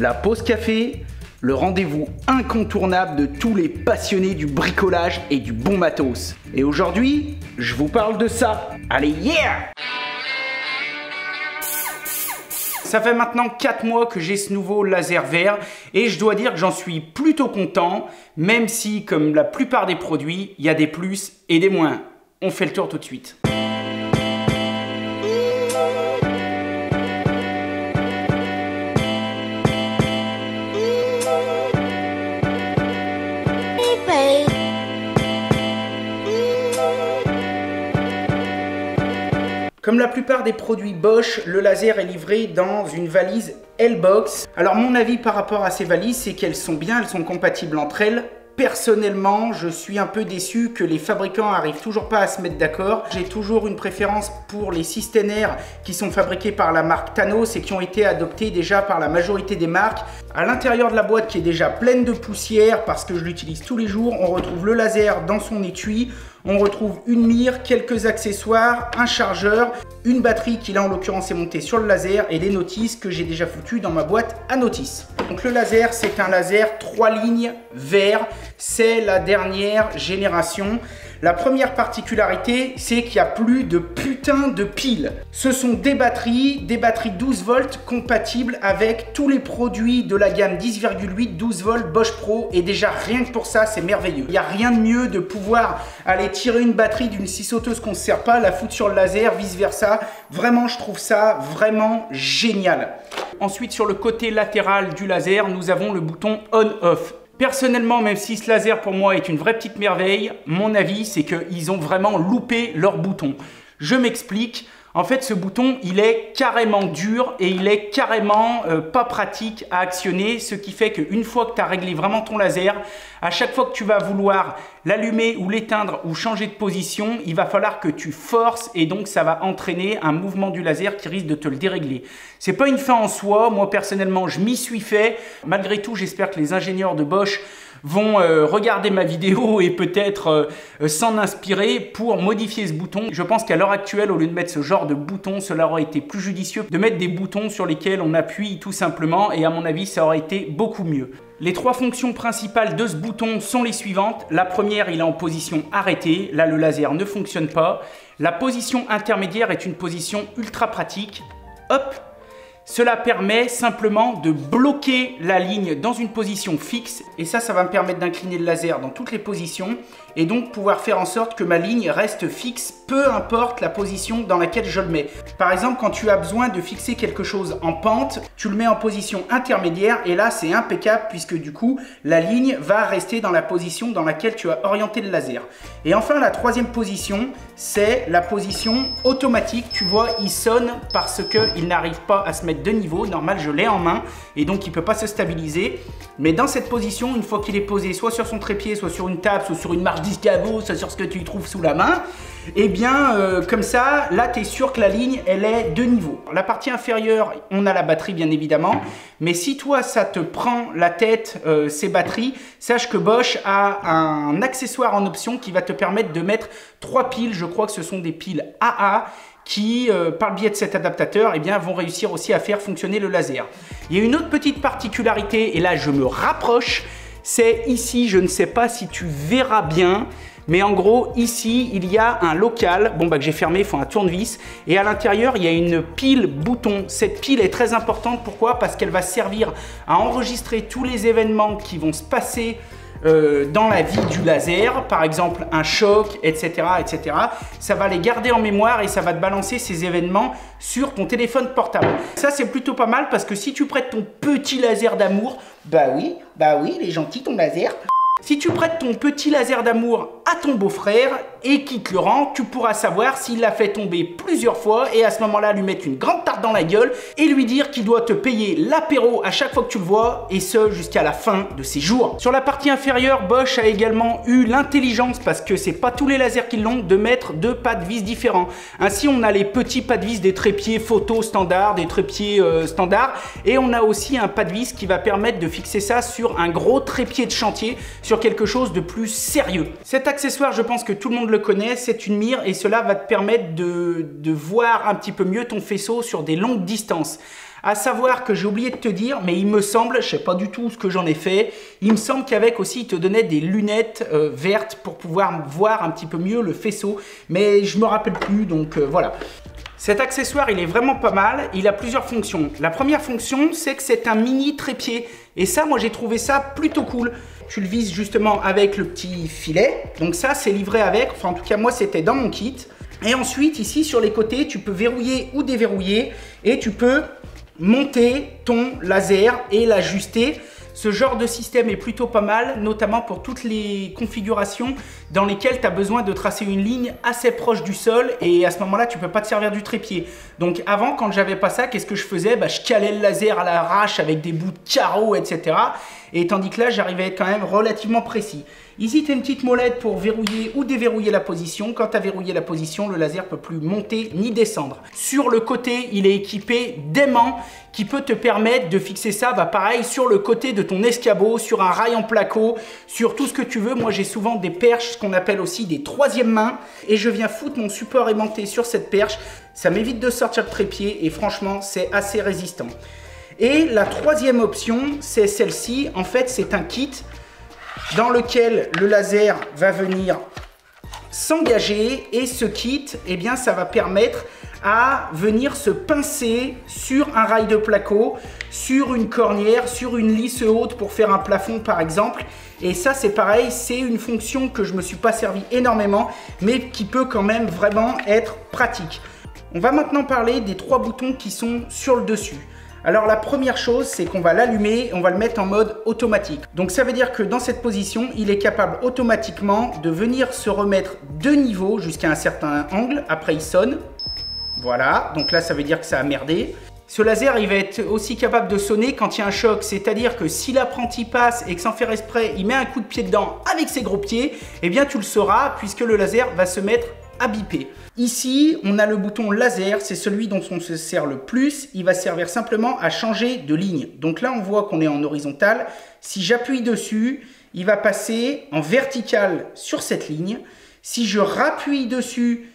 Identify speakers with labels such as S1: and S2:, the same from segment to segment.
S1: la pause café, le rendez-vous incontournable de tous les passionnés du bricolage et du bon matos. Et aujourd'hui, je vous parle de ça. Allez, yeah! Ça fait maintenant 4 mois que j'ai ce nouveau laser vert et je dois dire que j'en suis plutôt content, même si, comme la plupart des produits, il y a des plus et des moins. On fait le tour tout de suite. Comme la plupart des produits Bosch, le laser est livré dans une valise L-Box. Alors mon avis par rapport à ces valises, c'est qu'elles sont bien, elles sont compatibles entre elles. Personnellement, je suis un peu déçu que les fabricants n'arrivent toujours pas à se mettre d'accord. J'ai toujours une préférence pour les Systener qui sont fabriqués par la marque Thanos et qui ont été adoptés déjà par la majorité des marques. À l'intérieur de la boîte qui est déjà pleine de poussière parce que je l'utilise tous les jours, on retrouve le laser dans son étui. On retrouve une mire, quelques accessoires, un chargeur, une batterie qui là en l'occurrence est montée sur le laser et des notices que j'ai déjà foutues dans ma boîte à notices. Donc le laser, c'est un laser 3 lignes vert, c'est la dernière génération. La première particularité, c'est qu'il n'y a plus de putain de piles. Ce sont des batteries 12 volts compatibles avec tous les produits de la gamme 10,8 12 volts Bosch Pro et déjà rien que pour ça, c'est merveilleux. Il n'y a rien de mieux de pouvoir aller tirer une batterie d'une scie sauteuse qu'on ne se sert pas, la foutre sur le laser, vice versa. Vraiment, je trouve ça vraiment génial. Ensuite, sur le côté latéral du laser, nous avons le bouton on-off. Personnellement, même si ce laser pour moi est une vraie petite merveille, mon avis c'est qu'ils ont vraiment loupé leur bouton. Je m'explique. En fait, ce bouton, il est carrément dur et il est carrément pas pratique à actionner, ce qui fait qu'une fois que tu as réglé vraiment ton laser, à chaque fois que tu vas vouloir l'allumer ou l'éteindre ou changer de position, il va falloir que tu forces et donc ça va entraîner un mouvement du laser qui risque de te le dérégler. C'est pas une fin en soi, moi personnellement, je m'y suis fait. Malgré tout, j'espère que les ingénieurs de Bosch vont regarder ma vidéo et peut-être s'en inspirer pour modifier ce bouton. Je pense qu'à l'heure actuelle, au lieu de mettre ce genre de bouton, cela aurait été plus judicieux de mettre des boutons sur lesquels on appuie tout simplement et à mon avis, ça aurait été beaucoup mieux. Les 3 fonctions principales de ce bouton sont les suivantes. La première, il est en position arrêtée. Là, le laser ne fonctionne pas. La position intermédiaire est une position ultra pratique. Hop! Cela permet simplement de bloquer la ligne dans une position fixe et ça va me permettre d'incliner le laser dans toutes les positions et donc pouvoir faire en sorte que ma ligne reste fixe, peu importe la position dans laquelle je le mets. Par exemple, quand tu as besoin de fixer quelque chose en pente, tu le mets en position intermédiaire et là c'est impeccable puisque du coup la ligne va rester dans la position dans laquelle tu as orienté le laser. Et enfin la 3e position, c'est la position automatique. Tu vois, il sonne parce qu'il n'arrive pas à se mettre de niveau. Normal, je l'ai en main et donc il ne peut pas se stabiliser. Mais dans cette position, une fois qu'il est posé soit sur son trépied, soit sur une table, soit sur une marche d'escabeau, soit sur ce que tu trouves sous la main, et bien comme ça, là tu es sûr que la ligne elle est de niveau. La partie inférieure, on a la batterie bien évidemment, mais si toi ça te prend la tête ces batteries, sache que Bosch a un accessoire en option qui va te permettre de mettre 3 piles, je crois que ce sont des piles AA, qui, par le biais de cet adaptateur, eh bien, vont réussir aussi à faire fonctionner le laser. Il y a une autre petite particularité, et là je me rapproche, c'est ici, je ne sais pas si tu verras bien, mais en gros, ici, il y a un local, bon, que j'ai fermé, il faut un tournevis, et à l'intérieur, il y a une pile bouton. Cette pile est très importante, pourquoi? Parce qu'elle va servir à enregistrer tous les événements qui vont se passer dans la vie du laser, par exemple un choc, etc., etc. Ça va les garder en mémoire et ça va te balancer ces événements sur ton téléphone portable. Ça, c'est plutôt pas mal parce que si tu prêtes ton petit laser d'amour, bah oui, il est gentil ton laser. Si tu prêtes ton petit laser d'amour à ton beau-frère et qu'il te le rend, tu pourras savoir s'il l'a fait tomber plusieurs fois et à ce moment-là lui mettre une grande tarte dans la gueule et lui dire qu'il doit te payer l'apéro à chaque fois que tu le vois et ce jusqu'à la fin de ses jours. Sur la partie inférieure, Bosch a également eu l'intelligence, parce que c'est pas tous les lasers qui l'ont, de mettre 2 pas de vis différents. Ainsi on a les petits pas de vis des trépieds photo standard, des trépieds standards, et on a aussi un pas de vis qui va permettre de fixer ça sur un gros trépied de chantier, sur quelque chose de plus sérieux. Cet accessoire, je pense que tout le monde le connaît, c'est une mire et cela va te permettre de voir un petit peu mieux ton faisceau sur des longues distances. À savoir que j'ai oublié de te dire, mais il me semble, je sais pas du tout ce que j'en ai fait, il me semble qu'avec aussi, il te donnait des lunettes vertes pour pouvoir voir un petit peu mieux le faisceau, mais je me rappelle plus, donc voilà. Cet accessoire, il est vraiment pas mal, il a plusieurs fonctions. La première fonction, c'est que c'est un mini trépied, et ça, moi, j'ai trouvé ça plutôt cool. Tu le vises justement avec le petit filet, donc ça, c'est livré avec, enfin en tout cas, moi, c'était dans mon kit. Et ensuite, ici, sur les côtés, tu peux verrouiller ou déverrouiller, et tu peux monter ton laser et l'ajuster. Ce genre de système est plutôt pas mal, notamment pour toutes les configurations dans lesquelles tu as besoin de tracer une ligne assez proche du sol et à ce moment-là, tu ne peux pas te servir du trépied. Donc avant, quand j'avais pas ça, qu'est-ce que je faisais? Je calais le laser à l'arrache avec des bouts de carreaux, etc. Et tandis que là, j'arrivais à être quand même relativement précis. Ici, tu as une petite molette pour verrouiller ou déverrouiller la position. Quand tu as verrouillé la position, le laser ne peut plus monter ni descendre. Sur le côté, il est équipé d'aimants qui peut te permettre de fixer ça, pareil, sur le côté de ton escabeau, sur un rail en placo, sur tout ce que tu veux. Moi, j'ai souvent des perches, ce qu'on appelle aussi des troisième mains. Et je viens foutre mon support aimanté sur cette perche. Ça m'évite de sortir le trépied et franchement, c'est assez résistant. Et la troisième option, c'est celle-ci. En fait, c'est un kit dans lequel le laser va venir s'engager et ce kit, eh bien, ça va permettre à venir se pincer sur un rail de placo, sur une cornière, sur une lisse haute pour faire un plafond par exemple. Et ça, c'est pareil, c'est une fonction que je ne me suis pas servi énormément, mais qui peut quand même vraiment être pratique. On va maintenant parler des 3 boutons qui sont sur le dessus. Alors la première chose, c'est qu'on va l'allumer, on va le mettre en mode automatique. Donc ça veut dire que dans cette position, il est capable automatiquement de venir se remettre de niveau jusqu'à un certain angle. Après, il sonne. Voilà, donc là, ça veut dire que ça a merdé. Ce laser, il va être aussi capable de sonner quand il y a un choc. C'est-à-dire que si l'apprenti passe et que sans faire exprès, il met un coup de pied dedans avec ses gros pieds, eh bien tu le sauras puisque le laser va se mettre à biper. Ici, on a le bouton laser, c'est celui dont on se sert le plus. Il va servir simplement à changer de ligne. Donc là, on voit qu'on est en horizontal. Si j'appuie dessus, il va passer en vertical sur cette ligne. Si je rappuie dessus,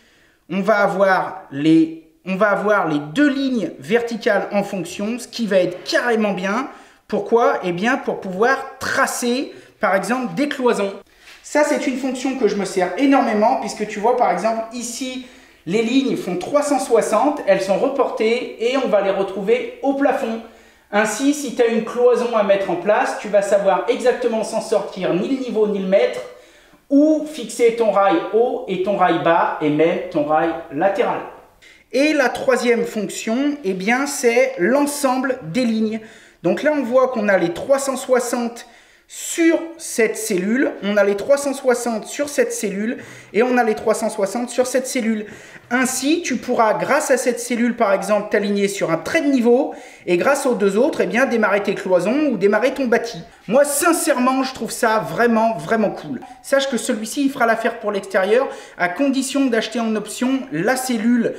S1: on va avoir les 2 lignes verticales en fonction, ce qui va être carrément bien. Pourquoi? Eh bien, pour pouvoir tracer, par exemple, des cloisons. Ça, c'est une fonction que je me sers énormément puisque tu vois, par exemple, ici, les lignes font 360, elles sont reportées et on va les retrouver au plafond. Ainsi, si tu as une cloison à mettre en place, tu vas savoir exactement s'en sortir, ni le niveau ni le mètre, ou fixer ton rail haut et ton rail bas et même ton rail latéral. Et la troisième fonction, eh bien, c'est l'ensemble des lignes. Donc là, on voit qu'on a les 360 sur cette cellule, on a les 360 sur cette cellule et on a les 360 sur cette cellule. Ainsi, tu pourras, grâce à cette cellule, par exemple, t'aligner sur un trait de niveau et grâce aux 2 autres, eh bien, démarrer tes cloisons ou démarrer ton bâti. Moi, sincèrement, je trouve ça vraiment, vraiment cool. Sache que celui-ci, il fera l'affaire pour l'extérieur à condition d'acheter en option la cellule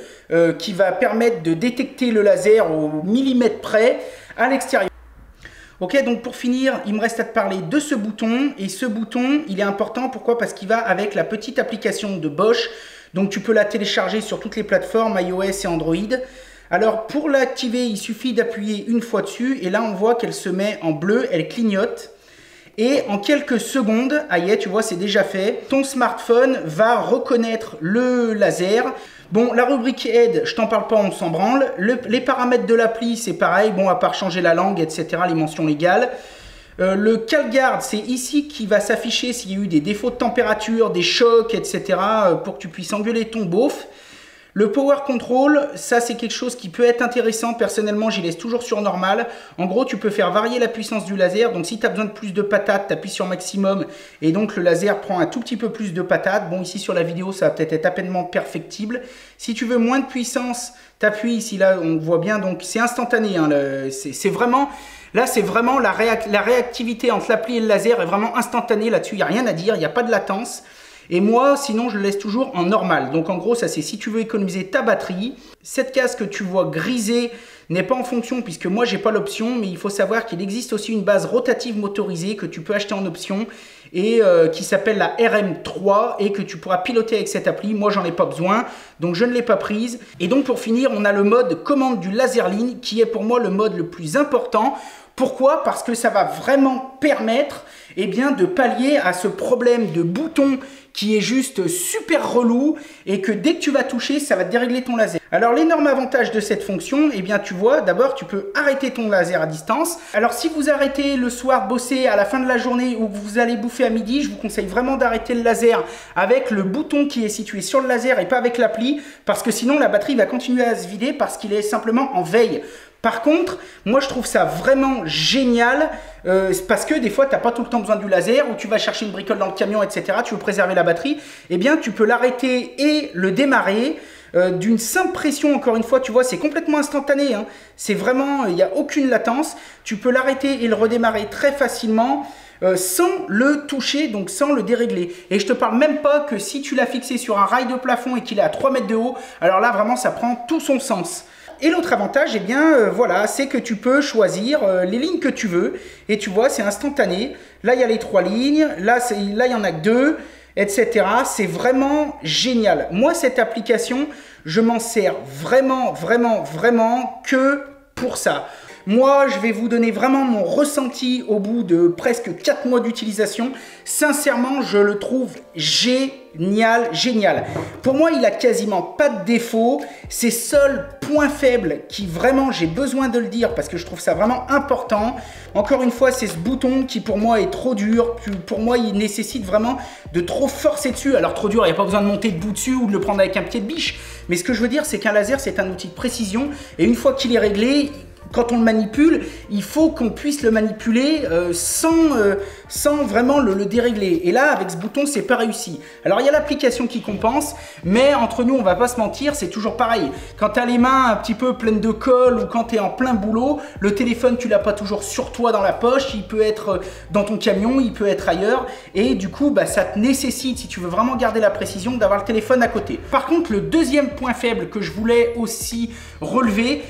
S1: qui va permettre de détecter le laser au millimètre près à l'extérieur. Ok, donc pour finir, il me reste à te parler de ce bouton. Et ce bouton, il est important. Pourquoi? Parce qu'il va avec la petite application de Bosch. Donc tu peux la télécharger sur toutes les plateformes iOS et Android. Alors pour l'activer, il suffit d'appuyer une fois dessus. Et là, on voit qu'elle se met en bleu, elle clignote. Et en quelques secondes, ah yeah, tu vois, c'est déjà fait. Ton smartphone va reconnaître le laser. Bon, la rubrique aide, je t'en parle pas, on s'en branle. Les paramètres de l'appli, c'est pareil. Bon, à part changer la langue, etc., les mentions légales. Le CalGuard, c'est ici qui va s'afficher s'il y a eu des défauts de température, des chocs, etc., pour que tu puisses engueuler ton beauf. Le Power Control, ça c'est quelque chose qui peut être intéressant. Personnellement, j'y laisse toujours sur normal. En gros, tu peux faire varier la puissance du laser. Donc si tu as besoin de plus de patates, tu appuies sur maximum et donc le laser prend un tout petit peu plus de patates. Bon, ici sur la vidéo, ça va peut-être être à peinement perfectible. Si tu veux moins de puissance, tu appuies ici, là, on voit bien. Donc c'est instantané. Hein, c'est vraiment... Là, c'est vraiment la réactivité entre l'appli et le laser est vraiment instantanée là-dessus. Il n'y a rien à dire, il n'y a pas de latence. Et moi, sinon, je le laisse toujours en normal. Donc, en gros, ça, c'est si tu veux économiser ta batterie. Cette case que tu vois grisée n'est pas en fonction puisque moi, j'ai pas l'option. Mais il faut savoir qu'il existe aussi une base rotative motorisée que tu peux acheter en option. et qui s'appelle la RM3 et que tu pourras piloter avec cette appli. Moi, j'en ai pas besoin, donc je ne l'ai pas prise. Et donc pour finir, on a le mode commande du Laserline qui est pour moi le mode le plus important. Pourquoi? Parce que ça va vraiment permettre de pallier à ce problème de bouton qui est juste super relou et que dès que tu vas toucher, ça va dérégler ton laser. Alors l'énorme avantage de cette fonction, tu vois, d'abord tu peux arrêter ton laser à distance. Alors si vous arrêtez le soir bosser à la fin de la journée ou que vous allez bouffer à midi, je vous conseille vraiment d'arrêter le laser avec le bouton qui est situé sur le laser et pas avec l'appli, parce que sinon la batterie va continuer à se vider parce qu'il est simplement en veille. Par contre, moi je trouve ça vraiment génial parce que des fois tu n'as pas tout le temps besoin du laser ou tu vas chercher une bricole dans le camion, etc. Tu veux préserver la batterie, tu peux l'arrêter et le démarrer d'une simple pression. Encore une fois, tu vois, c'est complètement instantané, hein. C'est vraiment, il n'y a aucune latence. Tu peux l'arrêter et le redémarrer très facilement sans le toucher, donc sans le dérégler. Et je te parle même pas que si tu l'as fixé sur un rail de plafond et qu'il est à 3 mètres de haut, alors là vraiment ça prend tout son sens. Et l'autre avantage, voilà, c'est que tu peux choisir les lignes que tu veux. Et tu vois, c'est instantané. Là, il y a les 3 lignes. Là, il y en a que 2, etc. C'est vraiment génial. Moi, cette application, je m'en sers vraiment que pour ça. Moi, je vais vous donner vraiment mon ressenti au bout de presque 4 mois d'utilisation. Sincèrement, je le trouve génial. Pour moi, il a quasiment pas de défaut. Ses seuls points faibles qui vraiment, j'ai besoin de le dire parce que je trouve ça vraiment important. Encore une fois, c'est ce bouton qui pour moi est trop dur. Pour moi, il nécessite vraiment de trop forcer dessus. Alors trop dur, il n'y a pas besoin de monter debout dessus ou de le prendre avec un pied de biche. Mais ce que je veux dire, c'est qu'un laser, c'est un outil de précision. Et une fois qu'il est réglé, quand on le manipule, il faut qu'on puisse le manipuler sans vraiment le dérégler. Et là, avec ce bouton, c'est pas réussi. Alors, il y a l'application qui compense, mais entre nous, on va pas se mentir, c'est toujours pareil. Quand tu as les mains un petit peu pleines de colle ou quand tu es en plein boulot, le téléphone, tu l'as pas toujours sur toi dans la poche, il peut être dans ton camion, il peut être ailleurs. Et du coup, ça te nécessite, si tu veux vraiment garder la précision, d'avoir le téléphone à côté. Par contre, le deuxième point faible que je voulais aussi relever,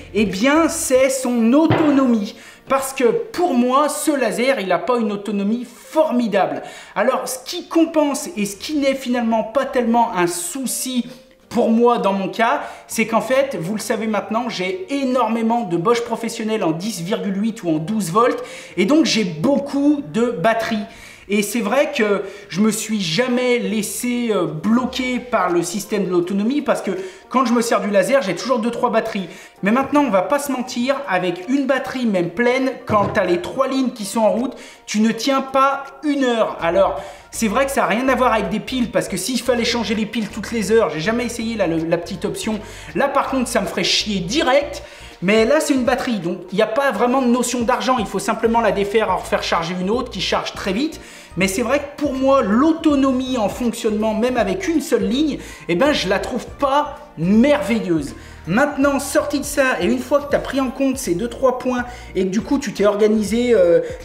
S1: c'est son autonomie. Parce que pour moi, ce laser, il n'a pas une autonomie formidable. Alors, ce qui compense et ce qui n'est finalement pas tellement un souci pour moi dans mon cas, c'est qu'en fait, vous le savez maintenant, j'ai énormément de Bosch professionnels en 10,8 ou en 12 volts et donc j'ai beaucoup de batterie. Et c'est vrai que je me suis jamais laissé bloquer par le système de l'autonomie parce que quand je me sers du laser, j'ai toujours 2-3 batteries. Mais maintenant, on va pas se mentir, avec une batterie même pleine, quand tu as les 3 lignes qui sont en route, tu ne tiens pas 1 heure. Alors, c'est vrai que ça n'a rien à voir avec des piles parce que s'il fallait changer les piles toutes les heures, j'ai jamais essayé la petite option. Là, par contre, ça me ferait chier direct. Mais là, c'est une batterie, donc il n'y a pas vraiment de notion d'argent. Il faut simplement la défaire, en refaire charger une autre qui charge très vite. Mais c'est vrai que pour moi, l'autonomie en fonctionnement, même avec une seule ligne, je la trouve pas merveilleuse. Maintenant, sorti de ça, et une fois que tu as pris en compte ces 2-3 points et que du coup tu t'es organisé,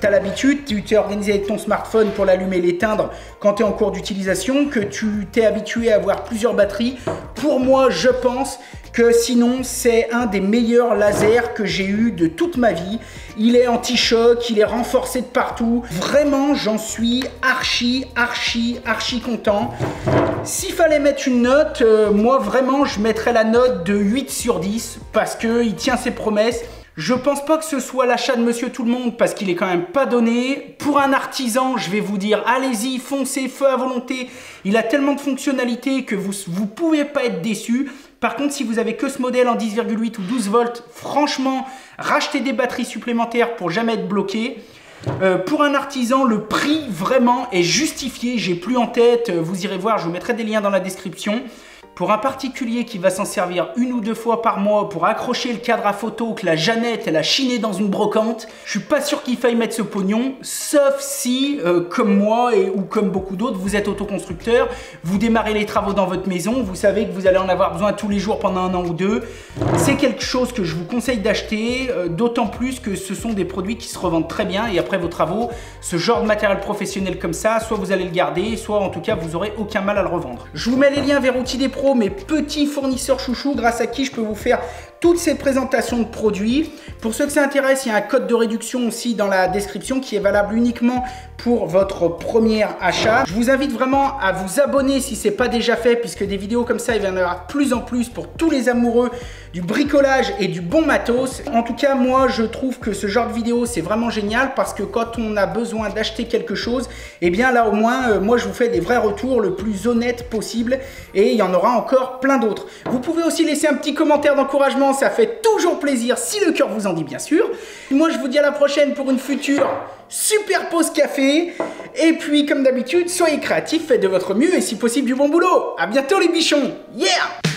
S1: tu as l'habitude, tu t'es organisé avec ton smartphone pour l'allumer et l'éteindre quand tu es en cours d'utilisation, que tu t'es habitué à avoir plusieurs batteries, pour moi, je pense que sinon c'est un des meilleurs lasers que j'ai eu de toute ma vie. Il est anti-choc, il est renforcé de partout. Vraiment, j'en suis archi content. S'il fallait mettre une note, moi vraiment, je mettrais la note de 8 sur 10 parce qu'il tient ses promesses. Je pense pas que ce soit l'achat de Monsieur Tout le Monde parce qu'il est quand même pas donné. Pour un artisan, je vais vous dire, allez-y, foncez, feu à volonté. Il a tellement de fonctionnalités que vous pouvez pas être déçu. Par contre, si vous avez que ce modèle en 10,8 ou 12 volts, franchement, rachetez des batteries supplémentaires pour jamais être bloqué. Pour un artisan, le prix vraiment est justifié. J'ai plus en tête, vous irez voir, je vous mettrai des liens dans la description. Pour un particulier qui va s'en servir 1 ou 2 fois par mois pour accrocher le cadre à photo que la Jeannette elle a chiné dans une brocante, je suis pas sûr qu'il faille mettre ce pognon, sauf si, comme moi ou comme beaucoup d'autres, vous êtes autoconstructeur, vous démarrez les travaux dans votre maison, vous savez que vous allez en avoir besoin tous les jours pendant 1 an ou 2. C'est quelque chose que je vous conseille d'acheter, d'autant plus que ce sont des produits qui se revendent très bien et après vos travaux, ce genre de matériel professionnel comme ça, soit vous allez le garder, soit en tout cas vous aurez aucun mal à le revendre. Je vous mets les liens vers Outils des Pros, mes petits fournisseurs chouchous grâce à qui je peux vous faire toutes ces présentations de produits. Pour ceux que ça intéresse, il y a un code de réduction aussi dans la description qui est valable uniquement pour votre premier achat. Je vous invite vraiment à vous abonner si ce n'est pas déjà fait, puisque des vidéos comme ça, il va y en avoir de plus en plus pour tous les amoureux du bricolage et du bon matos. En tout cas, moi, je trouve que ce genre de vidéo, c'est vraiment génial parce que quand on a besoin d'acheter quelque chose, eh bien là, au moins, moi, je vous fais des vrais retours le plus honnête possible et il y en aura encore plein d'autres. Vous pouvez aussi laisser un petit commentaire d'encouragement, ça fait toujours plaisir si le cœur vous en dit, bien sûr. Moi, je vous dis à la prochaine pour une future super pause café. Et puis, comme d'habitude, soyez créatifs, faites de votre mieux et si possible du bon boulot. À bientôt les bichons. Yeah!